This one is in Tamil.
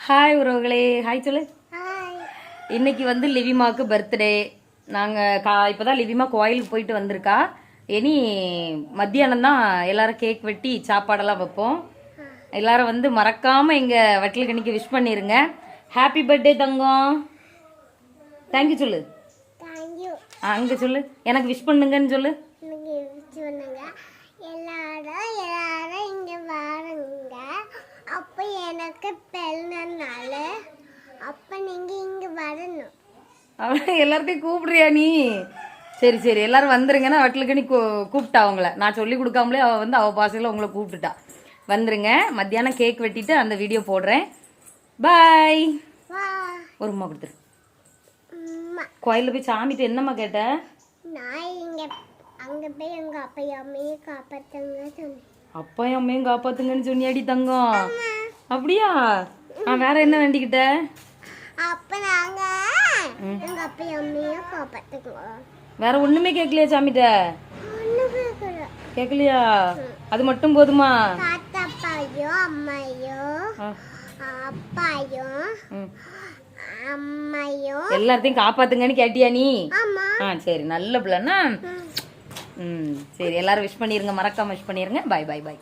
ஹாய் உறவுகளே, ஹாய் சொல்லு. ஹாய். இன்னைக்கு வந்து லிவிமாவுக்கு பர்த்டே. நாங்கள் இப்போதான் லிவிமா கோயிலுக்கு போயிட்டு வந்திருக்கா. இனி மத்தியானம் தான் எல்லாரும் கேக் வெட்டி சாப்பாடெல்லாம் வைப்போம். எல்லாரும் வந்து மறக்காம எங்க வட்டலுக்கணிக்கு விஷ் பண்ணிருங்க. ஹாப்பி பர்த்டே தங்கம். தேங்க்யூ சொல்லு. தேங்க்யூ. அங்க சொல்லு, எனக்கு விஷ் பண்ணுங்கன்னு சொல்லு. எனக்கு விஷ் பண்ணுங்க. எல்லாரும் இங்க வாருங்க. அப்போ எனக்கு பிறந்தநாள். அப்போ நீங்க இங்க வரணும். அவன் எல்லார்ட்டையும் கூப்பிடுறியா நீ? சரி சரி, எல்லாரும் வந்துருங்கன்னா வட்டலுக்கணி கூப்பிட்டா அவங்கள. நான் சொல்லி கொடுக்காமலே அவள் வந்து அவள் பாசையில் உங்களை கூப்பிட்டுட்டா. வந்துருங்க, மத்தியானம் கேக் வெட்டிட்டு அந்த வீடியோ போடுறேன். பாய். ஒரு உமா கொடுத்துரு. கோயிலில் போய் சாமிட்டு என்னம்மா கேட்ட? நான் அங்க போய் எங்க அப்பா அம்மையை காப்பாத்துங்க சொன்னேன். அப்பா அம்மையும் காப்பாத்துங்கன்னு சொன்னியாடி தங்கம்? அப்படியா? நான் வேற என்ன வேண்டிக்கிட்ட? அப்ப நாங்க எங்க அப்பா அம்மையை காப்பாத்துங்க. வேற ஒண்ணுமே கேட்கலையா சாமிட்ட? கேட்கலையா? அது மட்டும் போதுமா? தாத்தாப்பாயோ அம்மையோ அப்பாயோ அம்மையோ எல்லாத்தையும் காப்பாத்துங்கன்னு கேட்டியா நீ? ஆமா. சரி, நல்ல பிள்ளைன்னா. சரி, எல்லாரும் விஷ் பண்ணிருங்க, மறக்காம விஷ் பண்ணிருங்க. பாய் பாய் பாய்.